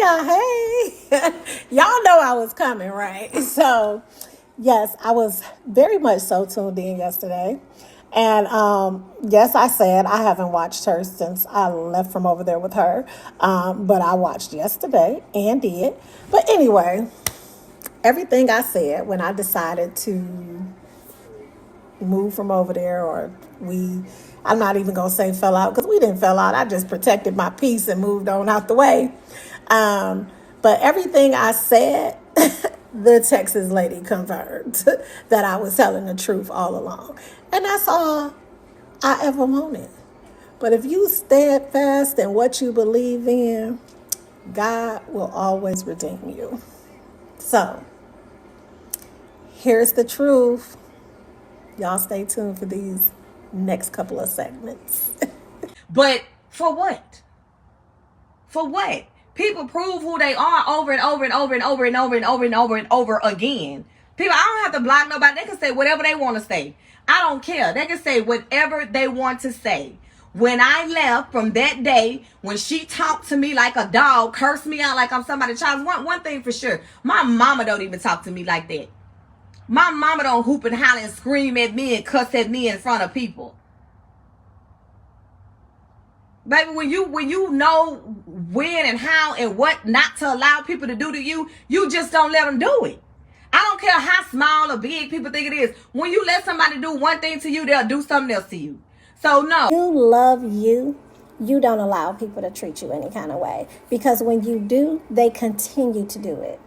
y'all. Hey. Y'all know I was coming, right? So, yes, I was very much so tuned in yesterday. And yes, I said I haven't watched her since I left from over there with her. But I watched yesterday and did. But anyway, everything I said when I decided to move from over there, or I'm not even gonna say fell out because we didn't fell out. I just protected my peace and moved on out the way. um, but everything I said, the Texas lady confirmed that I was telling the truth all along, and that's all I ever wanted. But if you steadfast in what you believe in, God will always redeem you. So here's the truth. Y'all stay tuned for these next couple of segments. But for what? For what? People prove who they are over and over and over and over and over and over and over and over again. People, I don't have to block nobody. They can say whatever they want to say. I don't care. They can say whatever they want to say. When I left from that day, when she talked to me like a dog, cursed me out like I'm somebody's child, one thing for sure, my mama don't even talk to me like that. My mama don't hoop and holler and scream at me and cuss at me in front of people. Baby, when you know when and how and what not to allow people to do to you, you just don't let them do it. I don't care how small or big people think it is. When you let somebody do one thing to you, they'll do something else to you. So no. You love you. You don't allow people to treat you any kind of way. Because when you do, they continue to do it.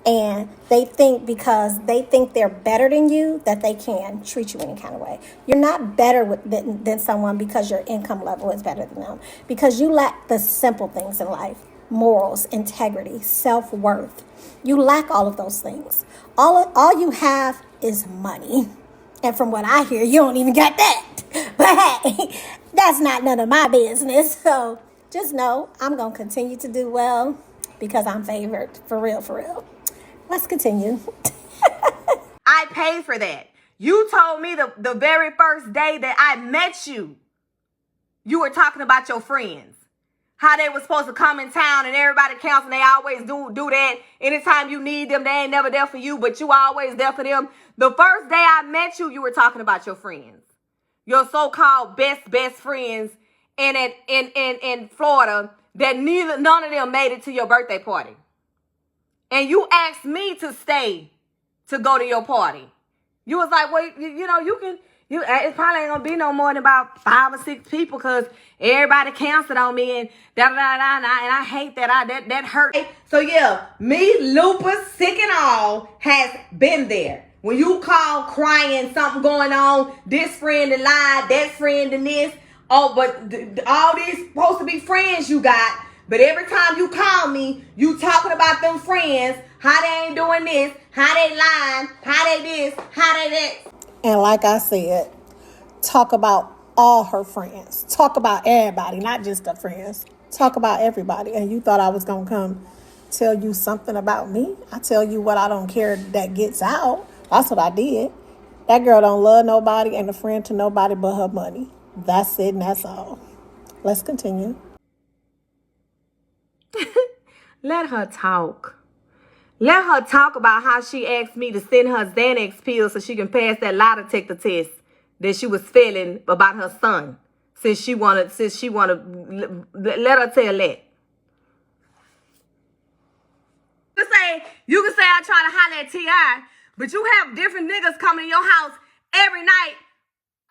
And they think because they think they're better than you that they can treat you any kind of way. You're not better than someone because your income level is better than them. Because you lack the simple things in life. Morals, integrity, self-worth. You lack all of those things. All you have is money. And from what I hear, you don't even got that. But hey, that's not none of my business. So just know I'm going to continue to do well because I'm favored. For real, for real. Let's continue. I paid for that. You told me the very first day that I met you, you were talking about your friends. How they were supposed to come in town and everybody counts and they always do that. Anytime you need them, they ain't never there for you, but you always there for them. The first day I met you, you were talking about your friends. Your so-called best friends in Florida that none of them made it to your birthday party. And you asked me to stay to go to your party. You was like, well, you know, it probably ain't gonna be no more than about 5 or 6 people because everybody canceled on me and da-da-da-da, and I hate that. That hurt. So yeah, me, lupus, sick and all, has been there. When you call crying, something going on, this friend and lied, that friend and this, oh, but all these supposed to be friends you got. But every time you call me, you talking about them friends, how they ain't doing this, how they lying, how they this, how they that. And like I said, talk about all her friends. Talk about everybody, not just the friends. Talk about everybody. And you thought I was going to come tell you something about me? I tell you what I don't care that gets out. That's what I did. That girl don't love nobody and a friend to nobody but her money. That's it and that's all. Let's continue. Let her talk. Let her talk about how she asked me to send her Xanax pills so she can pass that lie detector test that she was feeling about her son. Since she wanted, let her tell that. You can say I try to holler at T.I., but you have different niggas coming in your house every night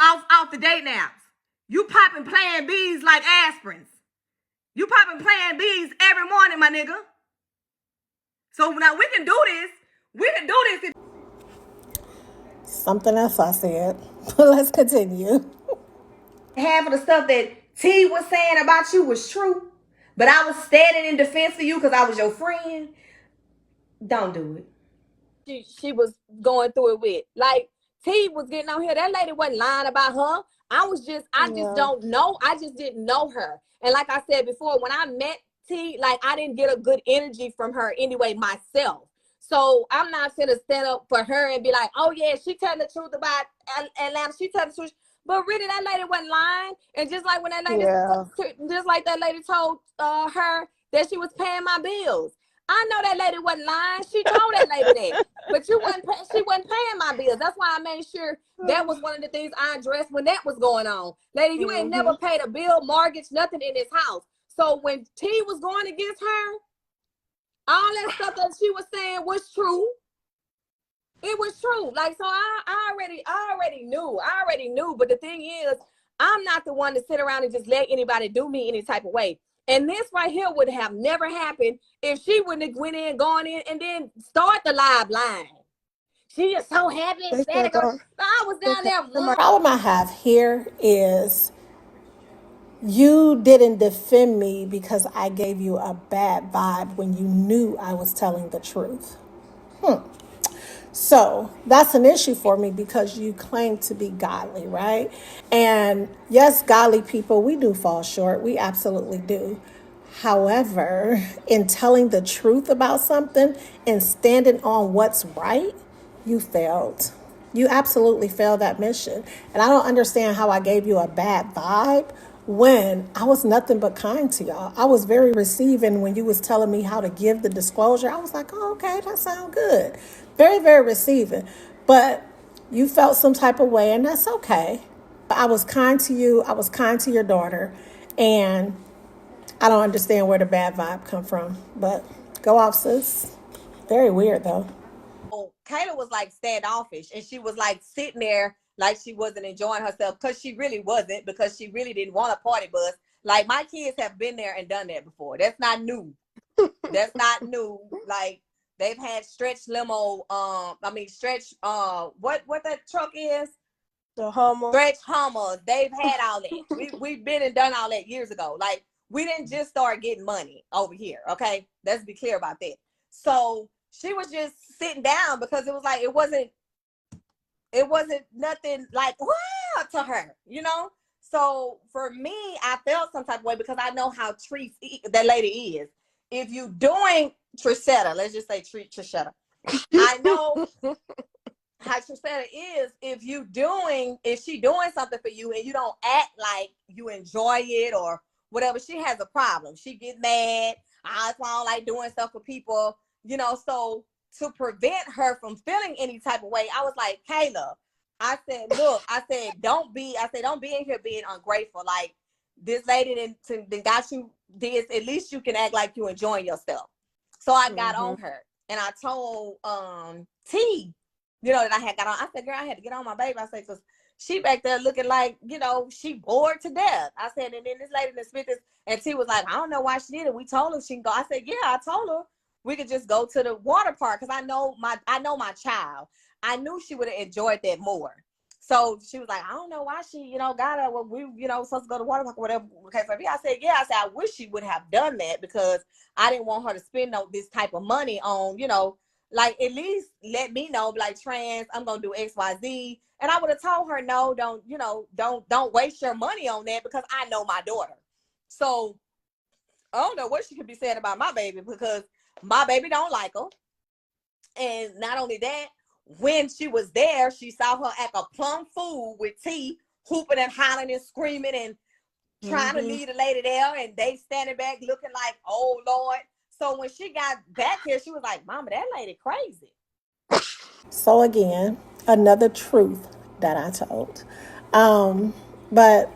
off the date naps. You popping Plan Bs like aspirins. You popping Plan Bs every morning, my nigga. So now we can do this. We can do this. Something else I said. Let's continue. Half of the stuff that T was saying about you was true, but I was standing in defense of you because I was your friend. Don't do it. She was going through it with. Like, T was getting on here. That lady wasn't lying about her. I just don't know. I just didn't know her. And like I said before, when I met T, like, I didn't get a good energy from her anyway myself. So I'm not finna stand up for her and be like, oh yeah, she telling the truth about Atlanta. She telling the truth. But really, that lady wasn't lying. And just like when that lady, just like that lady told her that she was paying my bills. I know that lady wasn't lying. She told that lady that. But she wasn't paying my bills. That's why I made sure that was one of the things I addressed when that was going on. Lady, you ain't never paid a bill, mortgage, nothing in this house. So when T was going against her, all that stuff that she was saying was true. It was true. Like, so I already knew. But the thing is, I'm not the one to sit around and just let anybody do me any type of way. And this right here would have never happened if she wouldn't have gone in, and then start the live line. She is so happy. I was down there. The problem I have here is you didn't defend me because I gave you a bad vibe when you knew I was telling the truth. So that's an issue for me because you claim to be godly, right? And yes, godly people, we do fall short. We absolutely do. However, in telling the truth about something and standing on what's right, you failed. You absolutely failed that mission. And I don't understand how I gave you a bad vibe when I was nothing but kind to y'all. I was very receiving when you was telling me how to give the disclosure. I was like, oh, okay, that sounds good. Very, very receiving. But you felt some type of way, and that's okay. I was kind to you. I was kind to your daughter. And I don't understand where the bad vibe come from. But go off, sis. Very weird, though. Kayla was like standoffish, and she was like sitting there like she wasn't enjoying herself, because she really wasn't, because she really didn't want a party bus. Like, my kids have been there and done that before. That's not new. That's not new. Like, they've had stretch limo, stretch, what that truck is? The Hummer. Stretch Hummers. They've had all that. We've been and done all that years ago. Like, we didn't just start getting money over here, okay? Let's be clear about that. So she was just sitting down because it was like, it wasn't nothing like, wow, to her, you know? So for me, I felt some type of way because I know how that lady is. If you doing Trishetta, let's just say Trishetta. I know how Trishetta is. If she doing something for you and you don't act like you enjoy it or whatever, she has a problem. She get mad. That's why I don't like doing stuff for people, you know. So to prevent her from feeling any type of way, I was like, Kayla, I said, look, don't be in here being ungrateful. Like, this lady then got you this, at least you can act like you enjoying yourself. So I got on her, and I told T, you know, that I had got on. I said, girl, I had to get on my baby. I said, because she back there looking like, you know, she bored to death. I said, and then this lady that spit this, and T was like, I don't know why she did it. We told her she can go. I said, yeah, I told her we could just go to the water park, because I know my child. I knew she would have enjoyed that more. So she was like, I don't know why she, you know, got her when we, you know, supposed to go to water park or whatever. Okay, so I said, yeah. I said, I wish she would have done that, because I didn't want her to spend this type of money on, you know, like, at least let me know, like, trans, I'm gonna do XYZ. And I would have told her, no, don't waste your money on that, because I know my daughter. So I don't know what she could be saying about my baby, because my baby don't like her. And not only that, when she was there, she saw her act a plum fool with T, hooping and hollering and screaming and trying to lead the lady there, and they standing back looking like, oh Lord. So when she got back here, she was like, Mama, that lady crazy. So again, another truth that I told. But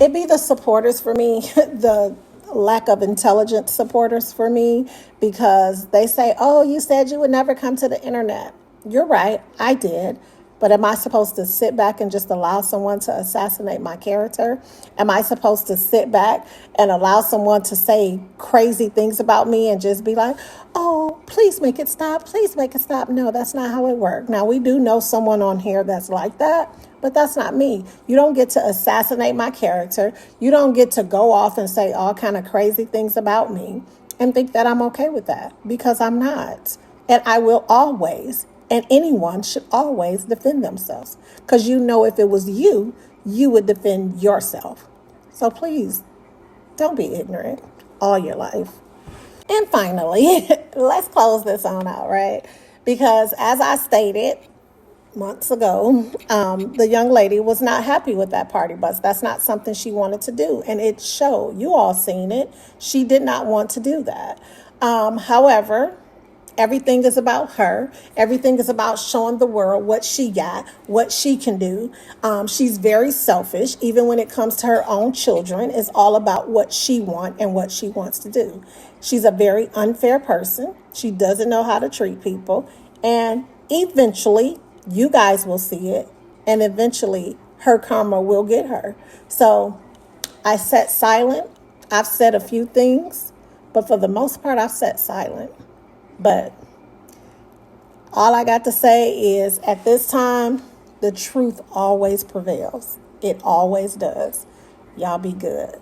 it be the supporters for me, the lack of intelligent supporters for me, because they say, oh, you said you would never come to the internet. You're right, I did. But am I supposed to sit back and just allow someone to assassinate my character? Am I supposed to sit back and allow someone to say crazy things about me and just be like, oh, please make it stop. Please make it stop. No, that's not how it works. Now, we do know someone on here that's like that, but that's not me. You don't get to assassinate my character. You don't get to go off and say all kind of crazy things about me and think that I'm okay with that, because I'm not. And I will always, and anyone should always defend themselves, because you know if it was you, you would defend yourself. So please, don't be ignorant all your life. And finally, let's close this on out, right? Because as I stated, months ago, the young lady was not happy with that party bus. That's not something she wanted to do. And it showed. You all seen it. She did not want to do that. However, everything is about her. Everything is about showing the world what she got, what she can do. She's very selfish, even when it comes to her own children. It's all about what she wants and what she wants to do. She's a very unfair person. She doesn't know how to treat people. And eventually, you guys will see it. And eventually, her karma will get her. So I sat silent. I've said a few things, but for the most part, I've sat silent. But all I got to say is at this time, the truth always prevails. It always does. Y'all be good.